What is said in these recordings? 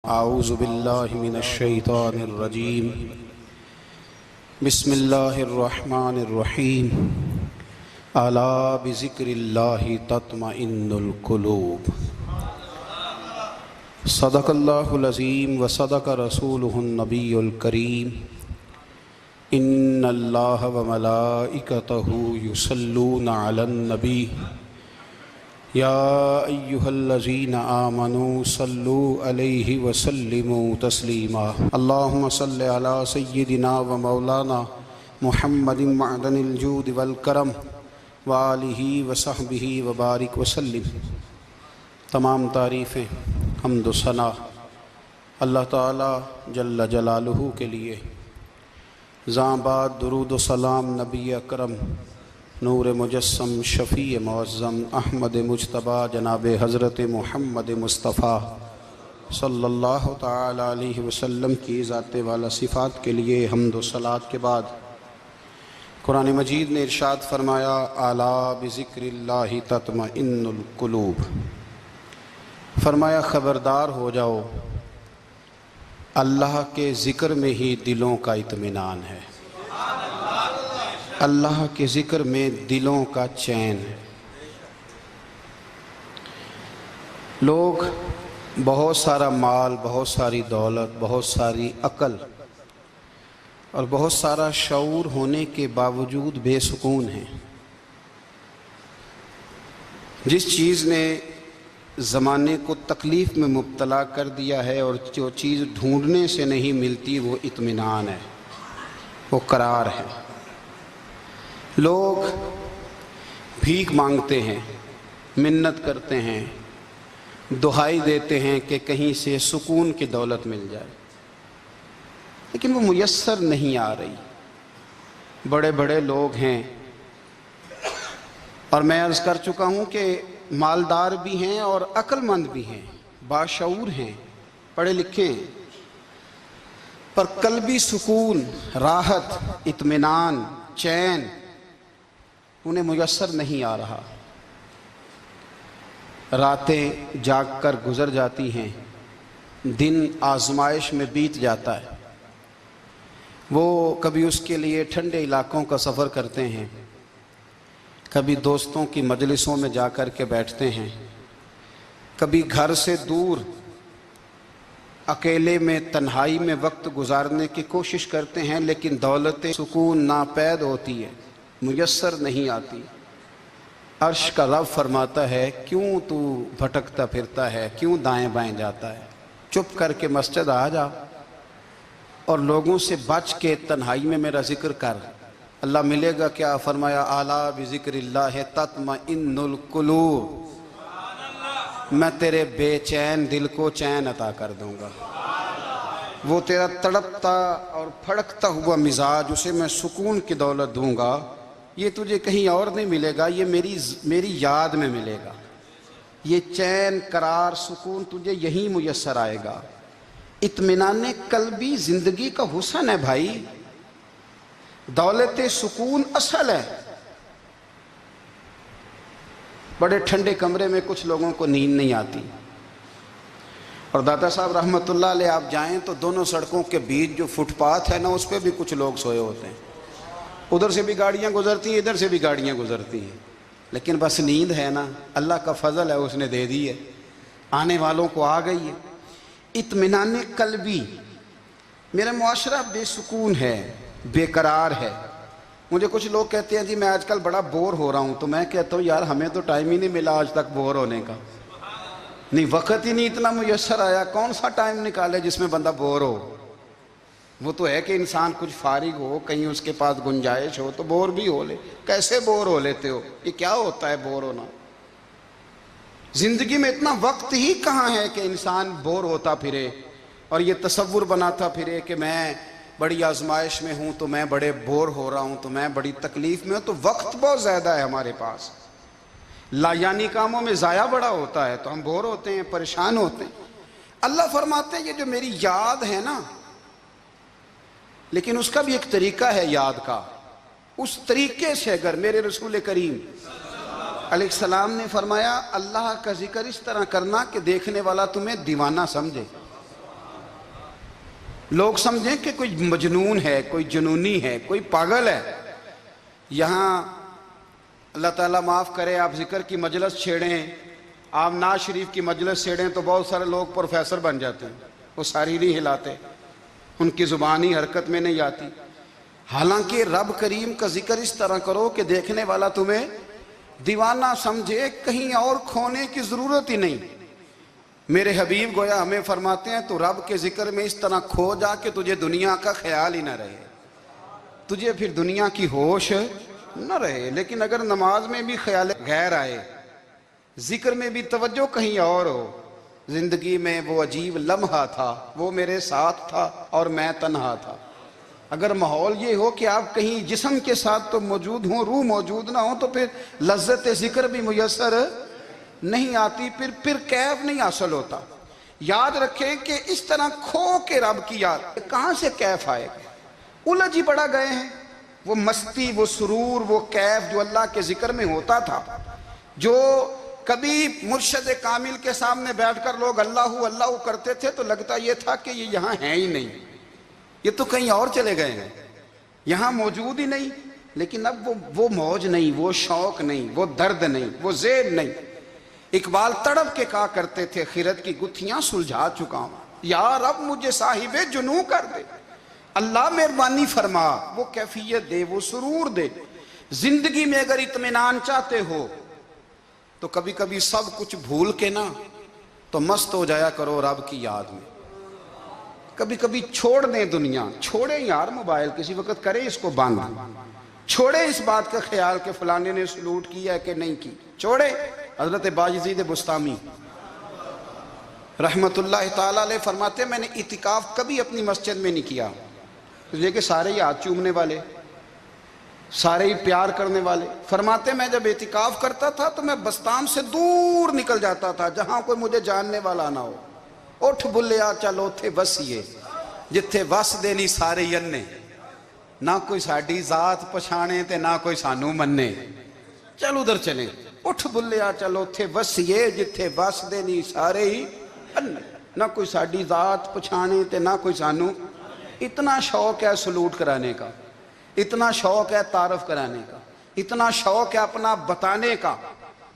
اعوذ باللہ من الشیطان الرجیم بسم اللہ الرحمن الرحیم الا بذکر اللہ تطمئن القلوب صدق اللہ العظیم وصدق رسولہ النبی الکریم ان اللہ وملائکتہ یصلون علی النبی یا ایہا الذین آمنوا صلوا علیہ وسلموا تسلیما اللہم صل علی سیدنا و مولانا محمد معدن الجود والکرم وآلہ وصحبہ وبارک وسلم۔ تمام تعریفیں حمد و ثنا اللہ تعالی جل جلالہ کے لیے۔ زاں بعد درود و سلام نبی اکرم نور مجسم شفیع معظم احمد مجتبیٰ جناب حضرت محمد مصطفیٰ صلی اللہ تعالی علیہ وسلم کی ذات والا صفات کے لیے حمد و صلوات کے بعد قرآن مجید نے ارشاد فرمایا الا بذکر اللہ تطمئن القلوب، فرمایا خبردار ہو جاؤ اللہ کے ذکر میں ہی دلوں کا اطمینان ہے، اللہ کے ذکر میں دلوں کا چین ہے۔ لوگ بہت سارا مال، بہت ساری دولت، بہت ساری عقل اور بہت سارا شعور ہونے کے باوجود بے سکون ہیں۔ جس چیز نے زمانے کو تکلیف میں مبتلا کر دیا ہے اور جو چیز ڈھونڈنے سے نہیں ملتی وہ اطمینان ہے، وہ قرار ہے۔ لوگ بھیک مانگتے ہیں، منت کرتے ہیں، دہائی دیتے ہیں کہ کہیں سے سکون کی دولت مل جائے، لیکن وہ میسر نہیں آ رہی۔ بڑے بڑے لوگ ہیں اور میں عرض کر چکا ہوں کہ مالدار بھی ہیں اور عقل مند بھی ہیں، باشعور ہیں، پڑھے لکھے ہیں، پر قلبی سکون، راحت، اطمینان، چین انہیں میسر نہیں آ رہا۔ راتیں جاگ کر گزر جاتی ہیں، دن آزمائش میں بیت جاتا ہے۔ وہ کبھی اس کے لیے ٹھنڈے علاقوں کا سفر کرتے ہیں، کبھی دوستوں کی مجلسوں میں جا کر کے بیٹھتے ہیں، کبھی گھر سے دور اکیلے میں تنہائی میں وقت گزارنے کی کوشش کرتے ہیں، لیکن دولت سکون ناپید ہوتی ہے، میسر نہیں آتی۔ عرش کا رب فرماتا ہے کیوں تو بھٹکتا پھرتا ہے، کیوں دائیں بائیں جاتا ہے، چپ کر کے مسجد آ جا اور لوگوں سے بچ کے تنہائی میں میرا ذکر کر۔ اللہ ملے گا کیا؟ فرمایا اعلیٰ بذکر اللہ تطمئن القلوب، میں تیرے بے چین دل کو چین عطا کر دوں گا۔ وہ تیرا تڑپتا اور پھڑکتا ہوا مزاج، اسے میں سکون کی دولت دوں گا۔ یہ تجھے کہیں اور نہیں ملے گا، یہ میری یاد میں ملے گا۔ یہ چین، قرار، سکون تجھے یہیں میسر آئے گا۔ اطمینان قلبی زندگی کا حسن ہے بھائی، دولت سکون اصل ہے۔ بڑے ٹھنڈے کمرے میں کچھ لوگوں کو نیند نہیں آتی، اور داتا صاحب رحمۃ اللہ علیہ آپ جائیں تو دونوں سڑکوں کے بیچ جو فٹ پاتھ ہے نا، اس پہ بھی کچھ لوگ سوئے ہوتے ہیں۔ ادھر سے بھی گاڑیاں گزرتی ہیں، ادھر سے بھی گاڑیاں گزرتی ہیں، لیکن بس نیند ہے نا، اللہ کا فضل ہے، اس نے دے دی ہے، آنے والوں کو آ گئی ہے۔ اطمینان قلبی۔ میرا معاشرہ بے سکون ہے، بے قرار ہے۔ مجھے کچھ لوگ کہتے ہیں جی میں آج کل بڑا بور ہو رہا ہوں، تو میں کہتا ہوں یار ہمیں تو ٹائم ہی نہیں ملا آج تک بور ہونے کا، نہیں وقت ہی نہیں اتنا میسر آیا۔ کون سا ٹائم نکالے جس میں بندہ بور ہو؟ وہ تو ہے کہ انسان کچھ فارغ ہو، کہیں اس کے پاس گنجائش ہو تو بور بھی ہو لے۔ کیسے بور ہو لیتے ہو؟ یہ کیا ہوتا ہے بور ہونا؟ زندگی میں اتنا وقت ہی کہاں ہے کہ انسان بور ہوتا پھرے اور یہ تصور بناتا پھرے کہ میں بڑی آزمائش میں ہوں تو میں بڑے بور ہو رہا ہوں، تو میں بڑی تکلیف میں ہوں۔ تو وقت بہت زیادہ ہے ہمارے پاس، لایانی کاموں میں ضائع بڑا ہوتا ہے، تو ہم بور ہوتے ہیں، پریشان ہوتے ہیں۔ اللہ فرماتے ہیں یہ جو میری یاد ہے نا، لیکن اس کا بھی ایک طریقہ ہے یاد کا، اس طریقے سے اگر میرے رسول کریم علیہ السلام نے فرمایا اللہ کا ذکر اس طرح کرنا کہ دیکھنے والا تمہیں دیوانہ سمجھے۔ لوگ سمجھیں کہ کوئی مجنون ہے، کوئی جنونی ہے، کوئی پاگل ہے۔ یہاں اللہ تعالیٰ معاف کرے، آپ ذکر کی مجلس چھیڑیں، آپ نعت شریف کی مجلس چھیڑیں تو بہت سارے لوگ پروفیسر بن جاتے ہیں، وہ ساری نہیں ہلاتے، ان کی زبان ہی حرکت میں نہیں آتی۔ حالانکہ رب کریم کا ذکر اس طرح کرو کہ دیکھنے والا تمہیں دیوانہ سمجھے، کہیں اور کھونے کی ضرورت ہی نہیں۔ میرے حبیب گویا ہمیں فرماتے ہیں تو رب کے ذکر میں اس طرح کھو جا کہ تجھے دنیا کا خیال ہی نہ رہے، تجھے پھر دنیا کی ہوش نہ رہے۔ لیکن اگر نماز میں بھی خیال غیر آئے، ذکر میں بھی توجہ کہیں اور ہو، زندگی میں وہ عجیب لمحہ تھا، وہ میرے ساتھ تھا اور میں تنہا تھا۔ اگر ماحول یہ ہو کہ آپ کہیں جسم کے ساتھ تو موجود ہوں، روح موجود نہ ہو، تو پھر لذت ذکر بھی میسر نہیں آتی، پھر کیف نہیں حاصل ہوتا۔ یاد رکھیں کہ اس طرح کھو کے رب کی یاد کہاں سے کیف آئے گا؟ الجھ ہی پڑا گئے ہیں۔ وہ مستی، وہ سرور، وہ کیف جو اللہ کے ذکر میں ہوتا تھا، جو کبھی مرشد کامل کے سامنے بیٹھ کر لوگ اللہ اللہ کرتے تھے تو لگتا یہ تھا کہ یہ یہاں ہیں ہی نہیں، یہ تو کہیں اور چلے گئے ہیں، یہاں موجود ہی نہیں۔ لیکن اب وہ موج نہیں، وہ شوق نہیں، وہ درد نہیں، وہ زیر نہیں۔ اقبال تڑپ کے کہا کرتے تھے، خیرت کی گتھیاں سلجھا چکا ہوں، یا رب مجھے صاحب جنوں کر دے، اللہ مہربانی فرما، وہ کیفیت دے، وہ سرور دے۔ زندگی میں اگر اطمینان چاہتے ہو تو کبھی کبھی سب کچھ بھول کے نا تو مست ہو جایا کرو رب کی یاد میں۔ کبھی کبھی چھوڑ دیں دنیا، چھوڑیں یار موبائل، کسی وقت کریں اس کو بند، چھوڑیں اس بات کا خیال کہ فلانے نے سلوٹ کیا ہے کہ نہیں کی، چھوڑیں۔ حضرت باجزید بستامی رحمت اللہ تعالیٰ علیہ فرماتے ہیں میں نے اعتکاف کبھی اپنی مسجد میں نہیں کیا، یہ کہ سارے ہی ہاتھ چومنے والے، سارے ہی پیار کرنے والے۔ فرماتے میں جب اعتکاف کرتا تھا تو میں بستام سے دور نکل جاتا تھا جہاں کوئی مجھے جاننے والا نہ ہو۔ اٹھ بلیا چل اوتھے وسیے جتھے وس دینی سارے یننے، نہ کوئی ساڈی ذات پچھانے تے نہ کوئی سانو مننے، چل ادھر چلیں۔ اٹھ بلیا چل اوتھے وسیے جتھے وس دینی سارے ہی اننے، نہ کوئی ساڈی ذات پچھانے تے نہ کوئی سانو۔ اتنا شوق ہے سلوٹ کرانے کا، اتنا شوق ہے تعارف کرانے کا، اتنا شوق ہے اپنا بتانے کا،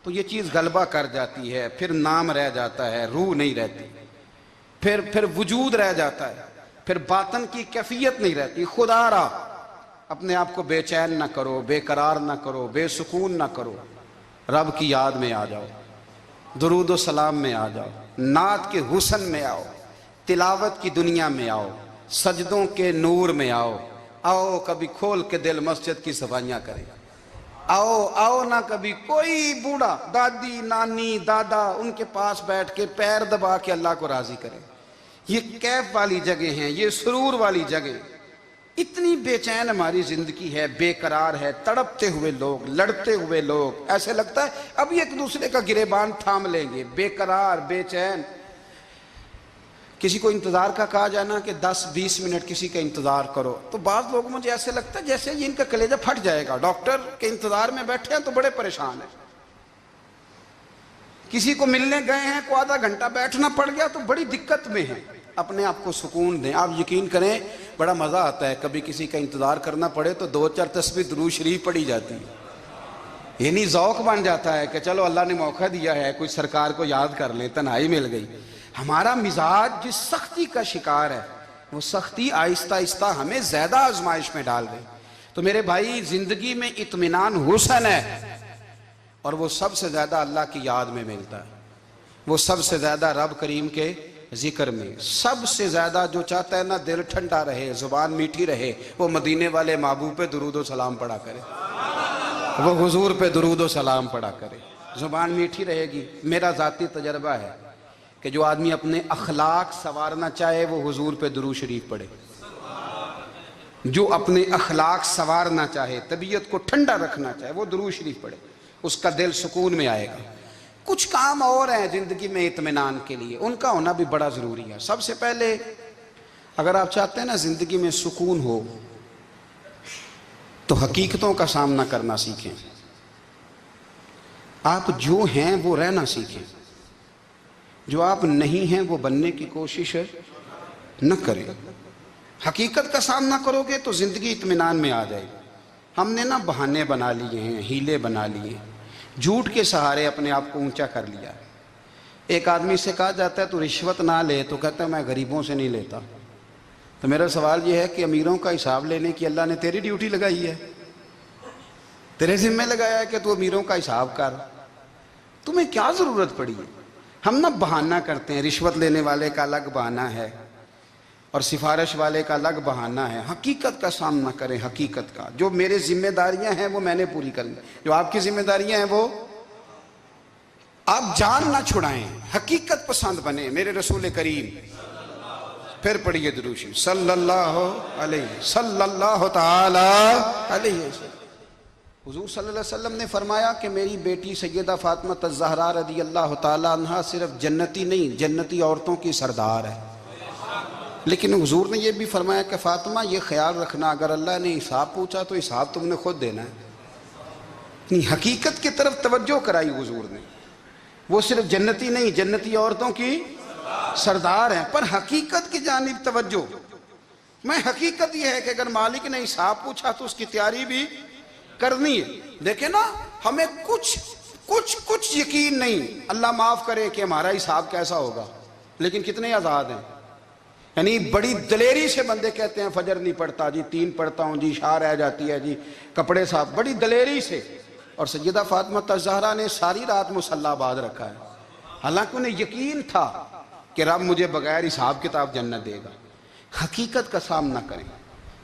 تو یہ چیز غلبہ کر جاتی ہے، پھر نام رہ جاتا ہے، روح نہیں رہتی، پھر وجود رہ جاتا ہے، پھر باطن کی کیفیت نہیں رہتی۔ خدا را اپنے آپ کو بے چین نہ کرو، بے قرار نہ کرو، بے سکون نہ کرو، رب کی یاد میں آ جاؤ، درود و سلام میں آ جاؤ، نعت کے حسن میں آؤ، تلاوت کی دنیا میں آؤ، سجدوں کے نور میں آؤ، آؤ کبھی کھول کے دل مسجد کی صفائیاں کریں، آؤ نہ کبھی کوئی بوڑھا، دادی، نانی، دادا ان کے پاس بیٹھ کے پیر دبا کے اللہ کو راضی کریں۔ یہ کیف والی جگہ ہیں، یہ سرور والی جگہ۔ اتنی بے چین ہماری زندگی ہے، بے قرار ہے، تڑپتے ہوئے لوگ، لڑتے ہوئے لوگ، ایسے لگتا ہے ابھی ایک دوسرے کا گریبان تھام لیں گے، بے قرار، بے چین۔ کسی کو انتظار کا کہا جائے نا کہ 10-20 منٹ کسی کا انتظار کرو تو بعض لوگ مجھے ایسے لگتا ہے جیسے یہ ان کا کلیجہ پھٹ جائے گا، ڈاکٹر کے انتظار میں بیٹھے ہیں تو بڑے پریشان ہیں۔ کسی کو ملنے گئے ہیں کو آدھا گھنٹہ بیٹھنا پڑ گیا تو بڑی دقت میں ہیں۔ اپنے آپ کو سکون دیں۔ آپ یقین کریں بڑا مزہ آتا ہے، کبھی کسی کا انتظار کرنا پڑے تو 2-4 تسبیح درود شریف پڑھی جاتی ہے، یعنی ذوق بن جاتا ہے کہ چلو اللہ نے موقع دیا ہے، کوئی سرکار کو یاد کر لیں، تنہائی مل گئی۔ ہمارا مزاج جس سختی کا شکار ہے، وہ سختی آہستہ آہستہ ہمیں زیادہ آزمائش میں ڈال گئی۔ تو میرے بھائی زندگی میں اطمینان حسن ہے، اور وہ سب سے زیادہ اللہ کی یاد میں ملتا ہے، وہ سب سے زیادہ رب کریم کے ذکر میں۔ سب سے زیادہ جو چاہتا ہے نا دل ٹھنڈا رہے، زبان میٹھی رہے، وہ مدینے والے محبوب پہ درود و سلام پڑھا کرے، وہ حضور پہ درود و سلام پڑھا کرے، زبان میٹھی رہے گی۔ میرا ذاتی تجربہ ہے کہ جو آدمی اپنے اخلاق سنوارنا چاہے وہ حضور پہ درود شریف پڑھے، جو اپنے اخلاق سنوارنا چاہے، طبیعت کو ٹھنڈا رکھنا چاہے، وہ درود شریف پڑھے، اس کا دل سکون میں آئے گا۔ کچھ کام اور ہیں زندگی میں اطمینان کے لیے، ان کا ہونا بھی بڑا ضروری ہے۔ سب سے پہلے اگر آپ چاہتے ہیں نا زندگی میں سکون ہو تو حقیقتوں کا سامنا کرنا سیکھیں، آپ جو ہیں وہ رہنا سیکھیں، جو آپ نہیں ہیں وہ بننے کی کوشش نہ کریں۔ حقیقت کا سامنا کرو گے تو زندگی اطمینان میں آ جائے گی۔ ہم نے نا بہانے بنا لیے ہیں، ہیلے بنا لیے ہیں، جھوٹ کے سہارے اپنے آپ کو اونچا کر لیا۔ ایک آدمی سے کہا جاتا ہے تو رشوت نہ لے، تو کہتا ہے میں غریبوں سے نہیں لیتا۔ تو میرا سوال یہ ہے کہ امیروں کا حساب لینے کی اللہ نے تیری ڈیوٹی لگائی ہے، تیرے ذمہ لگایا ہے کہ تو امیروں کا حساب کر، تمہیں کیا ضرورت پڑی ہے؟ ہم نا بہانہ کرتے ہیں، رشوت لینے والے کا الگ بہانہ ہے اور سفارش والے کا الگ بہانہ ہے۔ حقیقت کا سامنا کریں، حقیقت کا۔ جو میرے ذمہ داریاں ہیں وہ میں نے پوری کرنی، جو آپ کی ذمہ داریاں ہیں وہ آپ جان نہ چھڑائیں، حقیقت پسند بنیں۔ میرے رسول کریم، پھر پڑھیے درود شریف، صلی اللہ تعالی علیہ وسلم۔ حضور صلی اللہ علیہ وسلم نے فرمایا کہ میری بیٹی سیدہ فاطمہ الزہرا رضی اللہ تعالی عنہا صرف جنتی نہیں، جنتی عورتوں کی سردار ہے۔ لیکن حضور نے یہ بھی فرمایا کہ فاطمہ یہ خیال رکھنا، اگر اللہ نے حساب پوچھا تو حساب تم نے خود دینا ہے۔ حقیقت کی طرف توجہ کرائی حضور نے، وہ صرف جنتی نہیں، جنتی عورتوں کی سردار ہیں، پر حقیقت کی جانب توجہ۔ میں حقیقت یہ ہے کہ اگر مالک نے حساب پوچھا تو اس کی تیاری بھی کرنی ہے۔ دیکھیں نا، ہمیں کچھ یقین نہیں، اللہ معاف کرے کہ ہمارا حساب کیسا ہوگا، لیکن کتنے آزاد ہیں۔ یعنی بڑی دلیری سے بندے کہتے ہیں فجر نہیں پڑھتا جی، 3 پڑھتا ہوں جی، شاہ رہ جاتی ہے جی، کپڑے صاف، بڑی دلیری سے۔ اور سیدہ فاطمہ الزہرا نے ساری رات مصلی باندھ رکھا ہے، حالانکہ انہیں یقین تھا کہ رب مجھے بغیر حساب کتاب جنت دے گا۔ حقیقت کا سامنا کریں،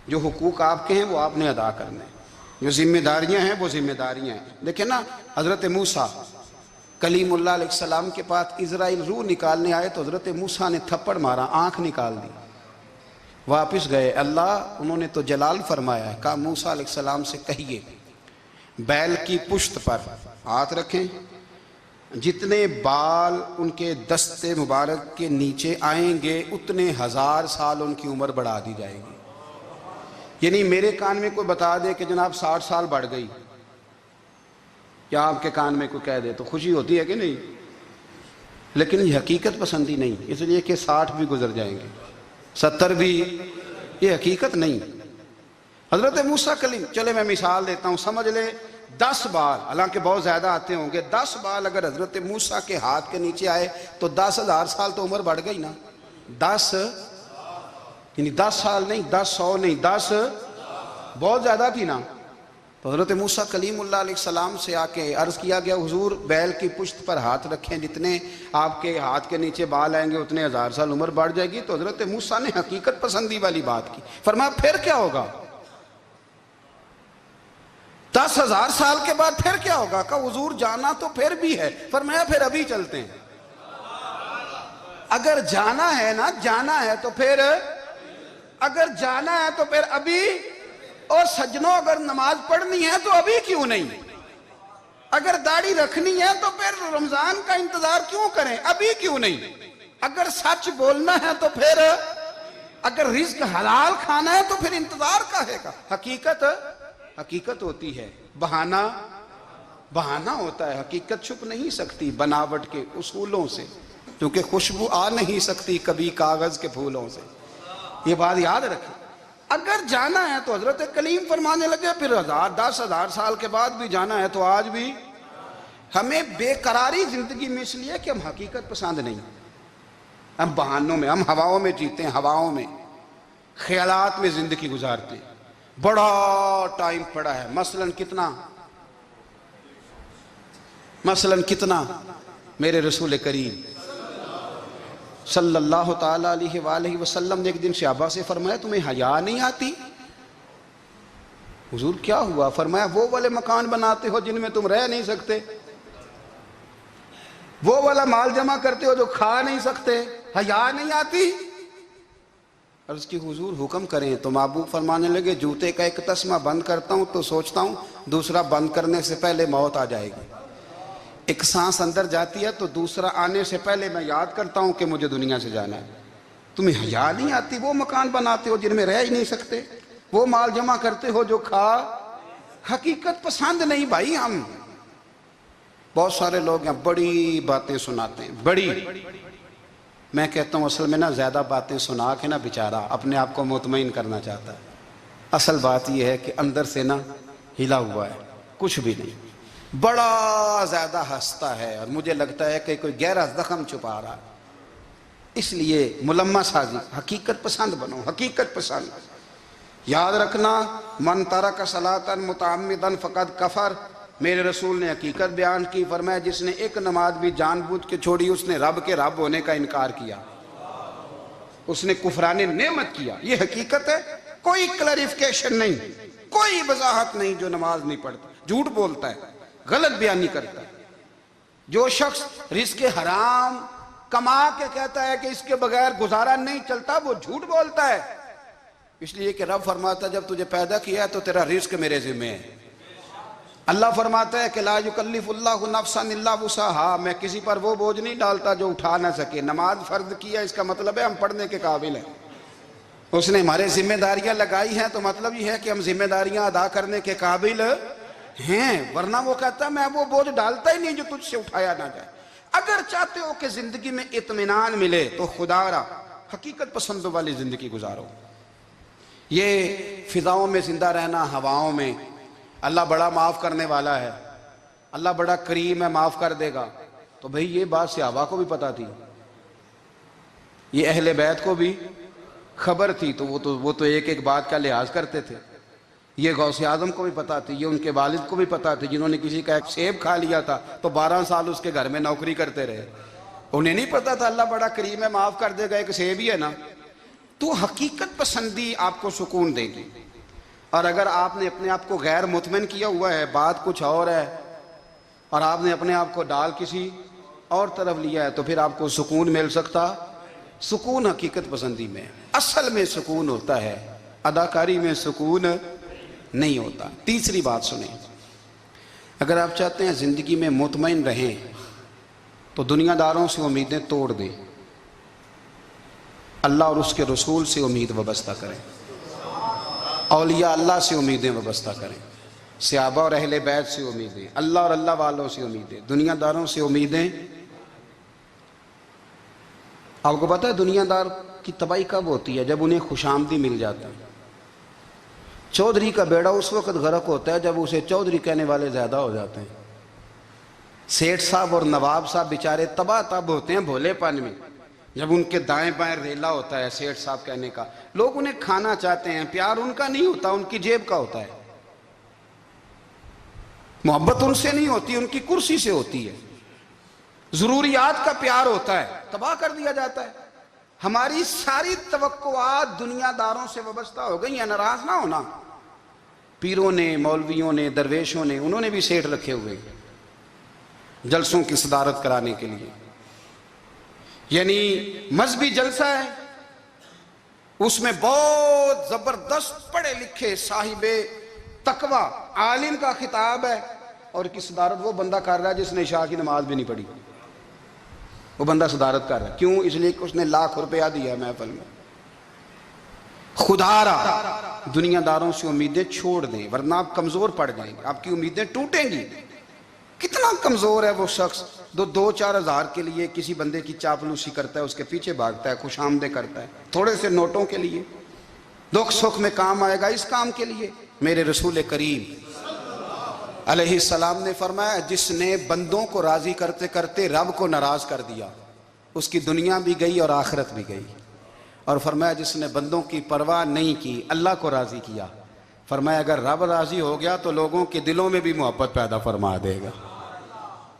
جو حقوق آپ کے ہیں وہ آپ نے ادا کرنے ہیں، جو ذمہ داریاں ہیں وہ ذمہ داریاں ہیں۔ دیکھیں نا، حضرت موسیٰ کلیم اللہ علیہ السلام کے پاس اسرائیل روح نکالنے آئے تو حضرت موسیٰ نے تھپڑ مارا، آنکھ نکال دی، واپس گئے۔ اللہ انہوں نے تو جلال فرمایا ہے، کہا موسیٰ علیہ السلام سے کہیے بیل کی پشت پر ہاتھ رکھیں، جتنے بال ان کے دست مبارک کے نیچے آئیں گے اتنے 1000 سال ان کی عمر بڑھا دی جائے گی۔ یعنی میرے کان میں کوئی بتا دے کہ جناب 60 سال بڑھ گئی، یا آپ کے کان میں کوئی کہہ دے تو خوشی ہوتی ہے کہ نہیں؟ لیکن یہ حقیقت پسندی نہیں، اس لیے کہ 60 بھی گزر جائیں گے، 70 بھی، یہ حقیقت نہیں۔ حضرت موسیٰ کلیم، چلے میں مثال دیتا ہوں، سمجھ لے 10 بال، حالانکہ بہت زیادہ آتے ہوں گے، 10 بال اگر حضرت موسیٰ کے ہاتھ کے نیچے آئے تو 10,000 سال تو عمر بڑھ گئی نا۔ 10 یعنی 10 سال نہیں، 10 100 نہیں، 10 بہت زیادہ تھی نا۔ تو حضرت موسیٰ کلیم اللہ علیہ السلام سے آ کے عرض کیا گیا، حضور بیل کی پشت پر ہاتھ رکھیں، جتنے آپ کے ہاتھ کے نیچے بال آئیں گے اتنے 1000 سال عمر بڑھ جائے گی۔ تو حضرت موسیٰ نے حقیقت پسندی والی بات کی، فرمایا پھر کیا ہوگا؟ 10,000 سال کے بعد پھر کیا ہوگا؟ کہا حضور جانا تو پھر بھی ہے، فرمایا پھر ابھی چلتے ہیں۔ اگر جانا ہے نا، جانا ہے تو پھر، اگر جانا ہے تو پھر ابھی، اور سجنوں اگر نماز پڑھنی ہے تو ابھی کیوں نہیں؟ اگر داڑھی رکھنی ہے تو پھر رمضان کا انتظار کیوں کریں، ابھی کیوں نہیں؟ اگر سچ بولنا ہے تو پھر، اگر رزق حلال کھانا ہے تو پھر انتظار کا ہے گا۔ حقیقت ہوتی ہے، بہانہ ہوتا ہے، حقیقت چھپ نہیں سکتی بناوٹ کے اصولوں سے، کیونکہ خوشبو آ نہیں سکتی کبھی کاغذ کے پھولوں سے۔ یہ بات یاد رکھیں، اگر جانا ہے تو حضرت کلیم فرمانے لگے پھر 10,000 سال کے بعد بھی جانا ہے تو آج بھی۔ ہمیں بے قراری زندگی میں اس لیے کہ ہم حقیقت پسند نہیں، ہم بہانوں میں، ہم ہواؤں میں جیتے ہیں، ہواؤں میں، خیالات میں زندگی گزارتے ہیں۔ بڑا ٹائم پڑا ہے، مثلاً کتنا میرے رسول کریم صلی اللہ تعالیٰ علیہ وآلہ وسلم نے ایک دن صحابہ سے فرمایا تمہیں حیا نہیں آتی؟ حضور کیا ہوا؟ فرمایا وہ والے مکان بناتے ہو جن میں تم رہ نہیں سکتے، وہ والا مال جمع کرتے ہو جو کھا نہیں سکتے، حیا نہیں آتی؟ عرض کی حضور حکم کریں تو محبوب فرمانے لگے جوتے کا ایک تسمہ بند کرتا ہوں تو سوچتا ہوں دوسرا بند کرنے سے پہلے موت آ جائے گی، ایک سانس اندر جاتی ہے تو دوسرا آنے سے پہلے میں یاد کرتا ہوں کہ مجھے دنیا سے جانا ہے۔ تمہیں حیا نہیں آتی؟ وہ مکان بناتے ہو جن میں رہ ہی نہیں سکتے، وہ مال جمع کرتے ہو جو کھا، حقیقت پسند نہیں بھائی۔ ہم بہت سارے لوگ ہیں بڑی باتیں سناتے ہیں، بڑی میں کہتا ہوں اصل میں نا زیادہ باتیں سنا کے نا بیچارہ اپنے آپ کو مطمئن کرنا چاہتا ہے، اصل بات یہ ہے کہ اندر سے نا ہلا ہوا ہے، کچھ بھی نہیں، بڑا زیادہ ہنستا ہے اور مجھے لگتا ہے کہ کوئی گہرا زخم چھپا رہا ہے۔ اس لیے ملمہ سازی، حقیقت پسند بنو، حقیقت پسند۔ یاد رکھنا، من ترک صلاۃ متعمدا فقد کفر، میرے رسول نے حقیقت بیان کی، فرمایا جس نے ایک نماز بھی جان بوجھ کے چھوڑی اس نے رب کے رب ہونے کا انکار کیا، اس نے کفران نعمت کیا۔ یہ حقیقت ہے، کوئی کلیریفیکیشن نہیں، کوئی وضاحت نہیں۔ جو نماز نہیں پڑھتا، جھوٹ بولتا ہے، غلط بیانی کرتا ہے، جو شخص رزق حرام کما کے کہتا ہے کہ اس کے بغیر گزارا نہیں چلتا، وہ جھوٹ بولتا ہے۔ اس لیے کہ رب فرماتا ہے جب تجھے پیدا کیا ہے تو تیرا رزق میرے ذمہ ہے۔ اللہ فرماتا ہے کہ لا یکلف اللہ نفسا الا وسعہا، میں کسی پر وہ بوجھ نہیں ڈالتا جو اٹھا نہ سکے۔ نماز فرض کیا، اس کا مطلب ہے ہم پڑھنے کے قابل ہیں، اس نے ہمارے ذمہ داریاں لگائی ہیں تو مطلب یہ ہے کہ ہم ذمہ داریاں ادا کرنے کے قابل ہیں، ورنہ وہ کہتا ہے میں وہ بوجھ ڈالتا ہی نہیں جو تجھ سے اٹھایا نہ جائے۔ اگر چاہتے ہو کہ زندگی میں اطمینان ملے تو خدا را حقیقت پسندوں والی زندگی گزارو۔ یہ فضاؤں میں زندہ رہنا، ہواؤں میں، اللہ بڑا معاف کرنے والا ہے، اللہ بڑا کریم ہے، معاف کر دے گا، تو بھئی یہ بات صحابہ کو بھی پتا تھی، یہ اہل بیت کو بھی خبر تھی، تو وہ تو ایک ایک بات کا لحاظ کرتے تھے۔ یہ غوث اعظم کو بھی پتا تھی، یہ ان کے والد کو بھی پتا تھی، جنہوں نے کسی کا ایک سیب کھا لیا تھا تو 12 سال اس کے گھر میں نوکری کرتے رہے، انہیں نہیں پتا تھا اللہ بڑا کریم ہے، معاف کر دے گا، ایک سیب ہی ہے نا۔ تو حقیقت پسندی آپ کو سکون دے گی، اور اگر آپ نے اپنے آپ کو غیر مطمئن کیا ہوا ہے، بات کچھ اور ہے، اور آپ نے اپنے آپ کو ڈال کسی اور طرف لیا ہے، تو پھر آپ کو سکون مل سکتا؟ سکون حقیقت پسندی میں، اصل میں سکون ہوتا ہے، اداکاری میں سکون نہیں ہوتا۔ تیسری بات سنیں، اگر آپ چاہتے ہیں زندگی میں مطمئن رہیں تو دنیا داروں سے امیدیں توڑ دیں، اللہ اور اس کے رسول سے امید وابستہ کریں، اولیاء اللہ سے امیدیں وابستہ کریں، صحابہ اور اہل بیت سے امیدیں، اللہ اور اللہ والوں سے امیدیں، دنیا داروں سے امیدیں۔ آپ کو پتہ ہے دنیا دار کی تباہی کب ہوتی ہے؟ جب انہیں خوش آمدی مل جاتا ہے۔ چودھری کا بیڑا اس وقت غرق ہوتا ہے جب اسے چودھری کہنے والے زیادہ ہو جاتے ہیں۔ سیٹھ صاحب اور نواب صاحب بیچارے تباہ تب ہوتے ہیں بھولے پن میں، جب ان کے دائیں بائیں ریلا ہوتا ہے سیٹھ صاحب کہنے کا، لوگ انہیں کھانا چاہتے ہیں، پیار ان کا نہیں ہوتا، ان کی جیب کا ہوتا ہے، محبت ان سے نہیں ہوتی، ان کی کرسی سے ہوتی ہے، ضروریات کا پیار ہوتا ہے، تباہ کر دیا جاتا ہے۔ ہماری ساری توقعات دنیا داروں سے وابستہ ہو گئی ہیں، ناراض نہ ہونا۔ پیروں نے، مولویوں نے، درویشوں نے، انہوں نے بھی سیٹ رکھے ہوئے جلسوں کی صدارت کرانے کے لیے، یعنی مذہبی جلسہ ہے، اس میں بہت زبردست پڑھے لکھے صاحب تقوی عالم کا خطاب ہے، اور کی صدارت وہ بندہ کر رہا ہے جس نے عشاء کی نماز بھی نہیں پڑھی، وہ بندہ صدارت کر رہا ہے۔ کیوں؟ اس لیے کہ اس نے لاکھ روپیہ دیا ہے محفل میں۔ خدا را دنیا داروں سے امیدیں چھوڑ دیں، ورنہ آپ کمزور پڑ جائیں گے، آپ کی امیدیں ٹوٹیں گی۔ کتنا کمزور ہے وہ شخص دو چار ہزار کے لیے کسی بندے کی چاپلوسی کرتا ہے، اس کے پیچھے بھاگتا ہے، خوش آمدیں کرتا ہے، تھوڑے سے نوٹوں کے لیے، دکھ سکھ میں کام آئے گا اس کام کے لیے۔ میرے رسول کریم علیہ السلام نے فرمایا جس نے بندوں کو راضی کرتے کرتے رب کو ناراض کر دیا، اس کی دنیا بھی گئی اور آخرت بھی گئی۔ اور فرمایا جس نے بندوں کی پرواہ نہیں کی، اللہ کو راضی کیا، فرمایا اگر رب راضی ہو گیا تو لوگوں کے دلوں میں بھی محبت پیدا فرما دے گا۔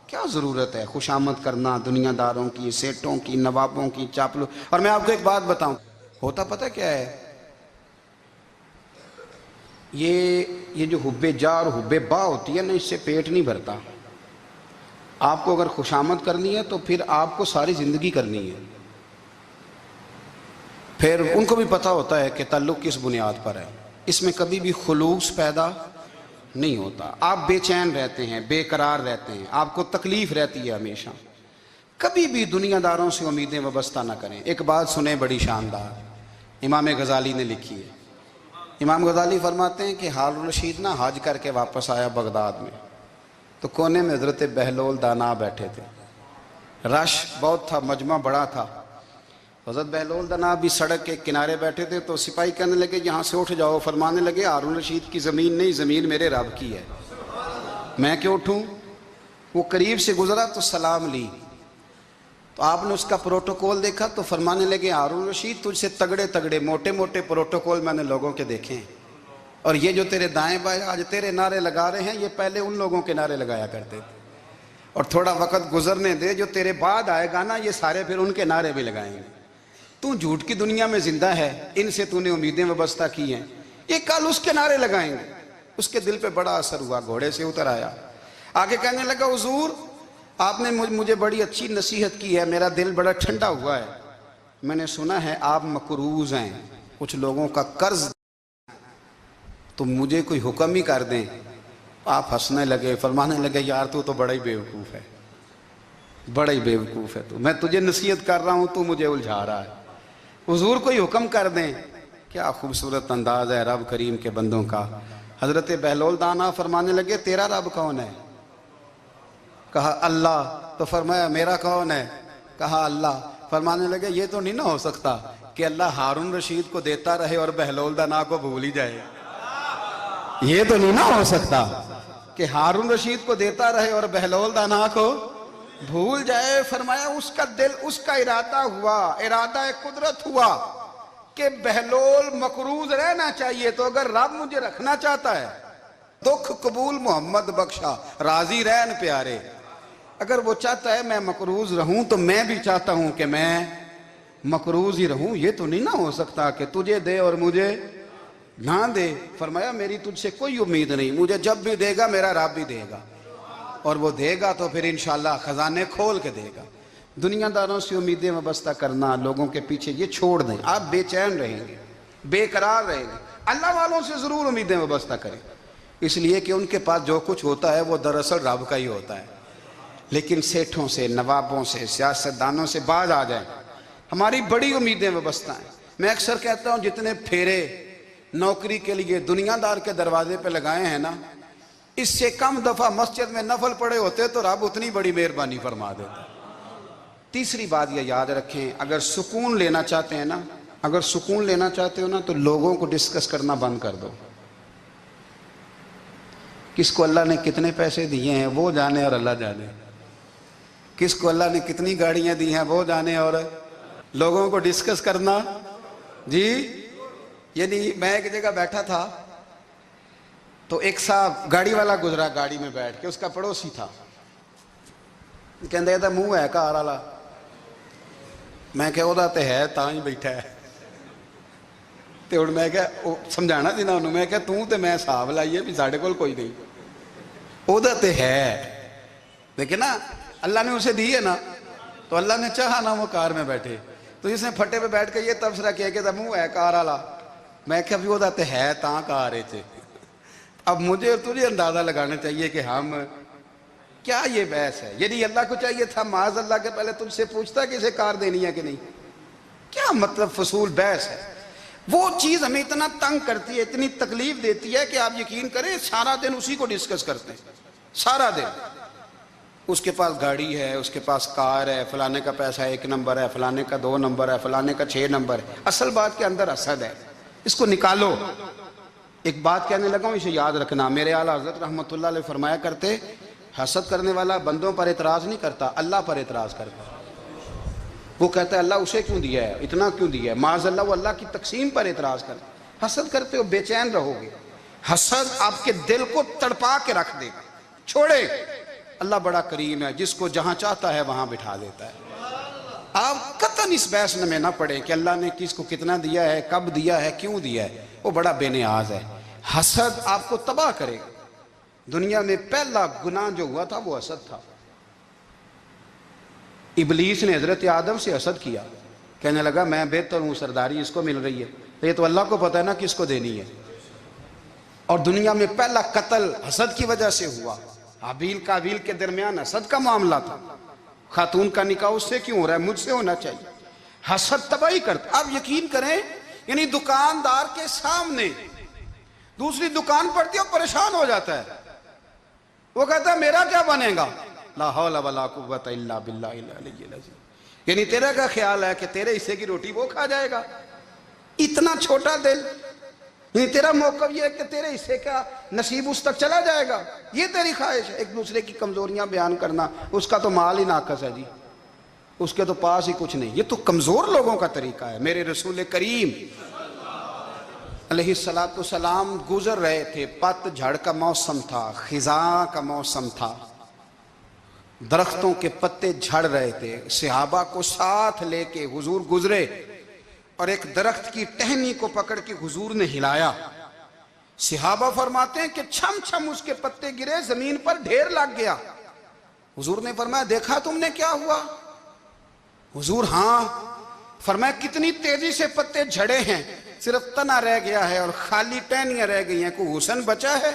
کیا ضرورت ہے خوشامد کرنا دنیا داروں کی، سیٹوں کی، نوابوں کی، چاپلو۔ اور میں آپ کو ایک بات بتاؤں، ہوتا پتہ کیا ہے؟ یہ جو حب جا اور حب با ہوتی ہے نا، اس سے پیٹ نہیں بھرتا۔ آپ کو اگر خوشامد کرنی ہے تو پھر آپ کو ساری زندگی کرنی ہے۔ پھر ان کو بھی پتہ ہوتا ہے کہ تعلق کس بنیاد پر ہے، اس میں کبھی بھی خلوص پیدا نہیں ہوتا۔ آپ بے چین رہتے ہیں، بے قرار رہتے ہیں، آپ کو تکلیف رہتی ہے ہمیشہ۔ کبھی بھی دنیا داروں سے امیدیں وابستہ نہ کریں۔ ایک بات سنیں بڑی شاندار، امام غزالی نے لکھی ہے۔ امام غزالی فرماتے ہیں کہ ہارون الرشید نا حج کر کے واپس آیا بغداد میں، تو کونے میں حضرت بہلول دانا بیٹھے تھے، رش بہت تھا، مجمع بڑا تھا، حضرت بہلول دنا بھی سڑک کے کنارے بیٹھے تھے تو سپاہی کہنے لگے یہاں سے اٹھ جاؤ، فرمانے لگے ہارون رشید کی زمین نہیں، زمین میرے رب کی ہے، میں کیوں اٹھوں؟ وہ قریب سے گزرا تو سلام لی، تو آپ نے اس کا پروٹوکول دیکھا تو فرمانے لگے ہارون رشید تجھ سے تگڑے تگڑے موٹے موٹے پروٹوکول میں نے لوگوں کے دیکھے ہیں، اور یہ جو تیرے دائیں بائیں آج تیرے نعرے لگا رہے ہیں یہ پہلے ان لوگوں کے نعرے لگایا کرتے تھے، اور تھوڑا وقت گزرنے دے، جو تیرے بعد آئے گا نا یہ سارے پھر ان کے نعرے بھی لگائیں گے۔ تو جھوٹ کی دنیا میں زندہ ہے، ان سے تو نے امیدیں وابستہ کی ہیں، یہ کل اس کے نعرے لگائیں گے۔ اس کے دل پہ بڑا اثر ہوا، گھوڑے سے اتر آیا، آگے کہنے لگا حضور آپ نے مجھے بڑی اچھی نصیحت کی ہے، میرا دل بڑا ٹھنڈا ہوا ہے، میں نے سنا ہے آپ مقروض ہیں، کچھ لوگوں کا قرض، تو مجھے کوئی حکم ہی کر دیں۔ آپ ہنسنے لگے، فرمانے لگے یار تو بڑا ہی بیوقوف ہے، بڑا ہی بیوقوف ہے، تو میں تجھے نصیحت کر رہا ہوں تو مجھے الجھا رہا ہے، حضور کوئی حکم کر دیں۔ کیا خوبصورت انداز ہے رب کریم کے بندوں کا۔ حضرت بہلول دانا فرمانے لگے تیرا رب کون ہے؟ کہا اللہ، تو فرمایا میرا کون ہے؟ کہا اللہ۔ فرمانے لگے یہ تو نہیں نہ ہو سکتا کہ اللہ ہارون رشید کو دیتا رہے اور بہلول دانا کو بھول ہی جائے، یہ تو نہیں نہ ہو سکتا کہ ہارون رشید کو دیتا رہے اور بہلول دانا کو بھول جائے۔ فرمایا اس کا دل، اس کا ارادہ ہوا، ارادہ قدرت ہوا کہ بہلول مقروض رہنا چاہیے، تو اگر رب مجھے رکھنا چاہتا ہے، دکھ قبول محمد بخشا راضی رہن پیارے، اگر وہ چاہتا ہے میں مقروض رہوں تو میں بھی چاہتا ہوں کہ میں مقروض ہی رہوں، یہ تو نہیں نہ ہو سکتا کہ تجھے دے اور مجھے نہ دے۔ فرمایا میری تجھ سے کوئی امید نہیں، مجھے جب بھی دے گا میرا رب بھی دے گا، اور وہ دے گا تو پھر انشاءاللہ خزانے کھول کے دے گا۔ دنیا داروں سے امیدیں وابستہ کرنا، لوگوں کے پیچھے، یہ چھوڑ دیں، آپ بے چین رہیں گے، بے قرار رہیں گے۔ اللہ والوں سے ضرور امیدیں وابستہ کریں، اس لیے کہ ان کے پاس جو کچھ ہوتا ہے وہ دراصل رب کا ہی ہوتا ہے، لیکن سیٹھوں سے، نوابوں سے، سیاستدانوں سے باز آ جائیں، ہماری بڑی امیدیں وابستہ ہیں۔ میں اکثر کہتا ہوں جتنے پھیرے نوکری کے لیے دنیا دار کے دروازے پہ لگائے ہیں نا، اس سے کم دفعہ مسجد میں نفل پڑے ہوتے تو رب اتنی بڑی مہربانی فرما دیتا۔ تیسری بات یہ یاد رکھیں، اگر سکون لینا چاہتے ہیں نا، اگر سکون لینا چاہتے ہو نا تو لوگوں کو ڈسکس کرنا بند کر دو۔ کس کو اللہ نے کتنے پیسے دیے ہیں وہ جانے اور اللہ جانے، کس کو اللہ نے کتنی گاڑیاں دی ہیں وہ جانے، اور لوگوں کو ڈسکس کرنا جی۔ یعنی میں ایک جگہ بیٹھا تھا تو ایک صاحب گاڑی والا گزرا، گاڑی میں بیٹھ کے، اس کا پڑوسی تھا، کہندے تھا منہ ہے کار والا، میں کہ وہ تے ہے تاں ہی بیٹھا ہے، تو ہن میں کہ سمجھانا سی نا انہوں، میں کہ توں تے میں حساب لائیے بھی ساڈے کول کوئی نہیں، وہ تے ہے، لیکن نا اللہ نے اسے دی ہے نا، تو اللہ نے چاہا نا وہ کار میں بیٹھے، تو جس نے پھٹے پہ بیٹھ کے یہ تبصرہ کیا کہ منہ ہے کار والا، میں کہ ابھی وہ تے ہے تاں کار ہے۔ اب مجھے اور تجھے اندازہ لگانا چاہیے کہ ہم کیا یہ بحث ہے، یعنی اللہ کو چاہیے تھا معاذ اللہ کے پہلے تجھ سے پوچھتا کہ اسے کار دینی ہے کہ نہیں، کیا مطلب فضول بحث ہے۔ وہ چیز ہمیں اتنا تنگ کرتی ہے، اتنی تکلیف دیتی ہے کہ آپ یقین کریں سارا دن اسی کو ڈسکس کرتے ہیں، سارا دن اس کے پاس گاڑی ہے، اس کے پاس کار ہے، فلانے کا پیسہ 1 نمبر ہے، فلانے کا 2 نمبر ہے، فلانے کا 6 نمبر ہے، اصل بات کے اندر حسد ہے، اس کو نکالو۔ ایک بات کہنے لگا ہوں، اسے یاد رکھنا، میرے اعلیٰ حضرت رحمۃ اللہ علیہ فرمایا کرتے، حسد کرنے والا بندوں پر اعتراض نہیں کرتا، اللہ پر اعتراض کرتا۔ وہ کہتا ہے اللہ اسے کیوں دیا ہے، اتنا کیوں دیا ہے، معاذ اللہ وہ اللہ کی تقسیم پر اعتراض کرتا۔ حسد کرتے ہو بے چین رہو گے، حسد آپ کے دل کو تڑپا کے رکھ دے گا، چھوڑے۔ اللہ بڑا کریم ہے، جس کو جہاں چاہتا ہے وہاں بٹھا دیتا ہے۔ آپ قطعاً اس بحث میں نہ پڑیں کہ اللہ نے کس کو کتنا دیا ہے، کب دیا ہے، کیوں دیا ہے، وہ بڑا بے نیاز ہے۔ حسد آپ کو تباہ کرے گا۔ دنیا میں پہلا گناہ جو ہوا تھا وہ حسد تھا۔ ابلیس نے حضرت آدم سے حسد کیا، کہنے لگا میں بہتر ہوں، سرداری اس کو مل رہی ہے، تو یہ تو اللہ کو پتہ ہے نا کس کو دینی ہے۔ اور دنیا میں پہلا قتل حسد کی وجہ سے ہوا، حابیل قابیل کے درمیان حسد کا معاملہ تھا، خاتون کا نکاح اس سے کیوں ہو رہا ہے، مجھ سے ہونا چاہیے۔ حسد تباہی کرتا۔ آپ یقین کریں، یعنی دکاندار کے سامنے دوسری دکان پڑتی ہے اور پریشان ہو جاتا ہے، وہ کہتا ہے میرا کیا بنے گا، لا حول ولا قوت الا باللہ العلی العظیم۔ یعنی تیرا کیا خیال ہے کہ تیرے حصے کی روٹی وہ کھا جائے گا؟ اتنا چھوٹا دل، یعنی تیرا موقف یہ ہے کہ تیرے حصے کا نصیب اس تک چلا جائے گا، یہ تیری خواہش ہے؟ ایک دوسرے کی کمزوریاں بیان کرنا، اس کا تو مال ہی ناقص ہے جی، اس کے تو پاس ہی کچھ نہیں، یہ تو کمزور لوگوں کا طریقہ ہے۔ میرے رسول کریم علیہ السلام گزر رہے تھے، پت جھڑ کا موسم تھا، خزاں کا موسم تھا، درختوں کے پتے جھڑ رہے تھے، صحابہ کو ساتھ لے کے حضور گزرے اور ایک درخت کی ٹہنی کو پکڑ کے حضور نے ہلایا۔ صحابہ فرماتے ہیں کہ چھم چھم اس کے پتے گرے، زمین پر ڈھیر لگ گیا۔ حضور نے فرمایا دیکھا تم نے کیا ہوا؟ حضور ہاں۔ فرمایا کتنی تیزی سے پتے جھڑے ہیں، صرف تنا رہ گیا ہے اور خالی ٹہنیاں رہ گئی ہیں، کوئی حسن بچا ہے؟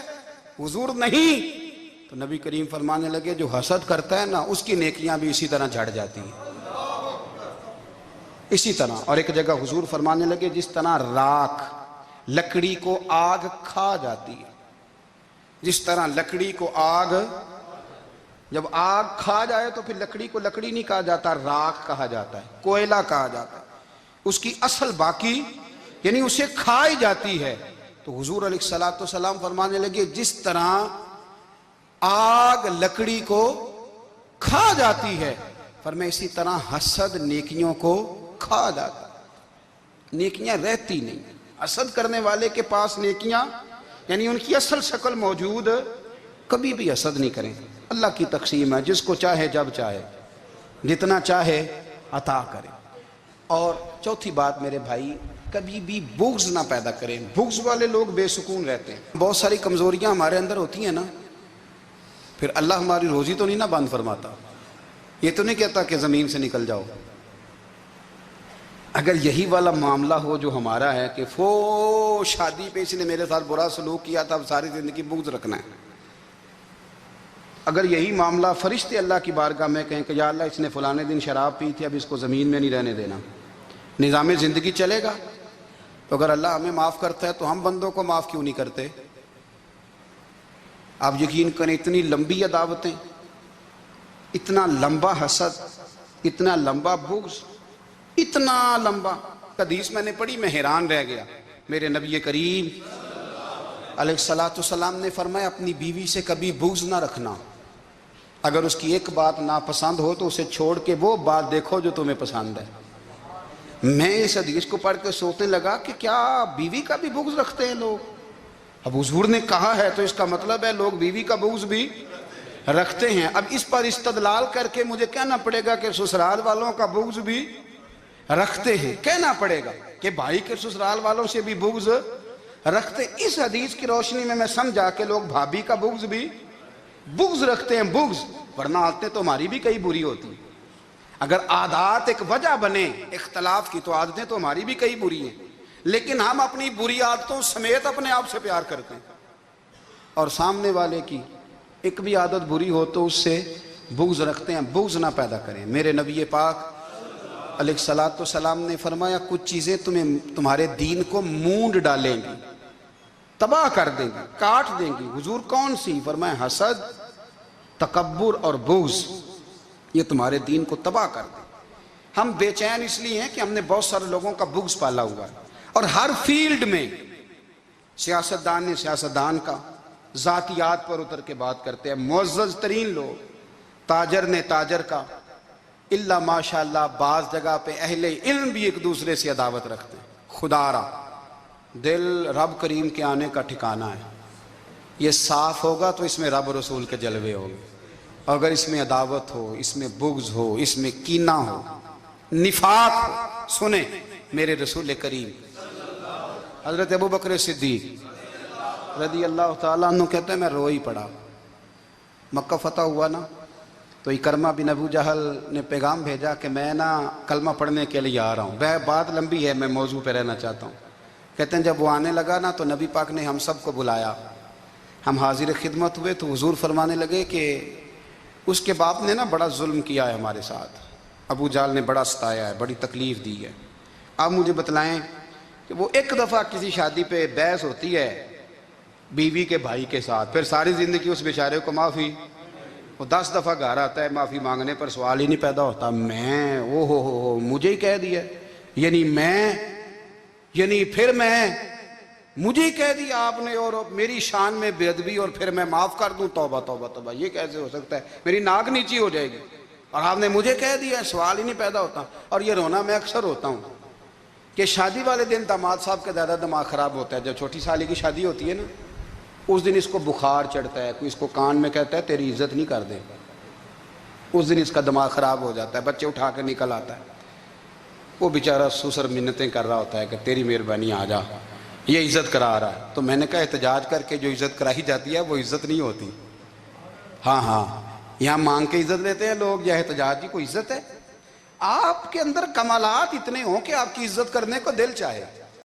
حضور نہیں۔ تو نبی کریم فرمانے لگے جو حسد کرتا ہے نا، اس کی نیکیاں بھی اسی طرح جھڑ جاتی ہیں، اسی طرح۔ اور ایک جگہ حضور فرمانے لگے جس طرح راکھ لکڑی کو آگ کھا جاتی ہے، جس طرح لکڑی کو آگ، جب آگ کھا جائے تو پھر لکڑی کو لکڑی نہیں کہا جاتا، راکھ کہا جاتا ہے، کوئلہ کہا جاتا ہے، اس کی اصل باقی یعنی اسے کھائی جاتی ہے۔ تو حضور علیہ السلام فرمانے لگے جس طرح آگ لکڑی کو کھا جاتی ہے، فرمایا اسی طرح حسد نیکیوں کو کھا جاتا ہے، نیکیاں رہتی نہیں۔ حسد کرنے والے کے پاس نیکیاں یعنی ان کی اصل شکل موجود، کبھی بھی حسد نہیں کریں۔ اللہ کی تقسیم ہے، جس کو چاہے جب چاہے جتنا چاہے عطا کرے۔ اور چوتھی بات میرے بھائی، کبھی بھی بغض نہ پیدا کریں، بغض والے لوگ بے سکون رہتے ہیں۔ بہت ساری کمزوریاں ہمارے اندر ہوتی ہیں نا، پھر اللہ ہماری روزی تو نہیں نہ بند فرماتا، یہ تو نہیں کہتا کہ زمین سے نکل جاؤ۔ اگر یہی والا معاملہ ہو جو ہمارا ہے کہ شادی پہ اس نے میرے ساتھ برا سلوک کیا تھا، اب ساری زندگی بغض رکھنا ہے، اگر یہی معاملہ فرشتے اللہ کی بارگاہ میں کہیں کہ یا اللہ اس نے فلانے دن شراب پی تھی، اب اس کو زمین میں نہیں رہنے دینا، نظام زندگی چلے گا؟ تو اگر اللہ ہمیں معاف کرتا ہے تو ہم بندوں کو معاف کیوں نہیں کرتے؟ آپ یقین کریں اتنی لمبی عداوتیں، اتنا لمبا حسد، اتنا لمبا بغض، اتنا لمبا۔ حدیث میں نے پڑھی، میں حیران رہ گیا۔ میرے نبی کریم علیہ السلام نے فرمایا اپنی بیوی سے کبھی بغض نہ رکھنا، اگر اس کی ایک بات ناپسند ہو تو اسے چھوڑ کے وہ بات دیکھو جو تمہیں پسند ہے۔ میں اس حدیث کو پڑھ کے سوچنے لگا کہ کیا بیوی کا بھی بغض رکھتے ہیں لوگ؟ اب حضور نے کہا ہے تو اس کا مطلب ہے لوگ بیوی کا بغض بھی رکھتے ہیں۔ اب اس پر استدلال کر کے مجھے کہنا پڑے گا کہ سسرال والوں کا بغض بھی رکھتے ہیں، کہنا پڑے گا کہ بھائی کے سسرال والوں سے بھی بغض رکھتے۔ اس حدیث کی روشنی میں سمجھا کہ لوگ بھابھی کا بغض بھی بغض رکھتے ہیں، بغض، ورنہ عادتیں تو ہماری بھی کئی بری ہوتی ہیں۔ اگر عادات ایک وجہ بنے اختلاف کی تو عادتیں تو ہماری بھی کئی بری ہیں، لیکن ہم اپنی بری عادتوں سمیت اپنے آپ سے پیار کرتے ہیں، اور سامنے والے کی ایک بھی عادت بری ہو تو اس سے بغض رکھتے ہیں۔ بغض نہ پیدا کریں۔ میرے نبی پاک علیہ السلام نے فرمایا کچھ چیزیں تمہارے دین کو مونڈ ڈالیں گی، تباہ کر دیں گی، کاٹ دیں گی۔ حضور کون سی؟ فرمایا حسد، تکبر اور بغض، یہ تمہارے دین کو تباہ کر دیں۔ ہم بے چین اس لیے ہیں کہ ہم نے بہت سارے لوگوں کا بغض پالا ہوا ہے، اور ہر فیلڈ میں سیاستدان نے سیاستدان کا، ذاتیات پر اتر کے بات کرتے ہیں، معزز ترین لوگ، تاجر نے تاجر کا، اللہ ماشاءاللہ بعض جگہ پہ اہل علم بھی ایک دوسرے سے عداوت رکھتے ہیں۔ خدا را دل رب کریم کے آنے کا ٹھکانہ ہے، یہ صاف ہوگا تو اس میں رب رسول کے جلوے ہوں گے، اور اگر اس میں عداوت ہو، اس میں بغض ہو، اس میں کینہ ہو، نفاق ہو۔ سنیں میرے رسول کریم حضرت ابوبکر صدیق رضی اللہ تعالیٰ عنہ کہتے ہیں میں رو ہی پڑا۔ مکہ فتح ہوا نا، تو اکرمہ بن ابو جہل نے پیغام بھیجا کہ میں نا کلمہ پڑھنے کے لیے آ رہا ہوں۔ وہ بات لمبی ہے، میں موضوع پہ رہنا چاہتا ہوں۔ کہتے ہیں جب وہ آنے لگا نا تو نبی پاک نے ہم سب کو بلایا، ہم حاضر خدمت ہوئے تو حضور فرمانے لگے کہ اس کے باپ نے نا بڑا ظلم کیا ہے ہمارے ساتھ، ابو جہل نے بڑا ستایا ہے، بڑی تکلیف دی ہے۔ آپ مجھے بتلائیں کہ وہ ایک دفعہ کسی شادی پہ بحث ہوتی ہے بیوی کے بھائی کے ساتھ، پھر ساری زندگی اس بیچارے کو معافی وہ 10 دفعہ گھر آتا ہے، معافی مانگنے پر سوال ہی نہیں پیدا ہوتا، میں او ہو مجھے ہی کہہ دیا، یعنی پھر میں مجھے ہی کہہ دیا آپ نے، اور میری شان میں بے ادبی، اور پھر میں معاف کر دوں؟ توبہ توبہ توبہ، یہ کیسے ہو سکتا ہے؟ میری ناک نیچی ہو جائے گی، اور آپ نے مجھے کہہ دیا، سوال ہی نہیں پیدا ہوتا۔ اور یہ رونا میں اکثر ہوتا ہوں کہ شادی والے دن داماد صاحب کا زیادہ دماغ خراب ہوتا ہے۔ جب چھوٹی سالی کی شادی ہوتی ہے نا، اس دن اس کو بخار چڑھتا ہے، کوئی اس کو کان میں کہتا ہے تیری عزت نہیں کر دے، اس دن اس کا دماغ خراب ہو جاتا ہے، بچے اٹھا کے نکل آتا ہے، وہ بیچارہ سسر منتیں کر رہا ہوتا ہے کہ تیری مہربانی آ جا، یہ عزت کرا رہا ہے۔ تو میں نے کہا احتجاج کر کے جو عزت کرائی جاتی ہے وہ عزت نہیں ہوتی۔ ہاں یہاں مانگ کے عزت لیتے ہیں لوگ، یا احتجاج کی کوئی عزت ہے؟ آپ کے اندر کمالات اتنے ہوں کہ آپ کی عزت کرنے کو دل چاہے۔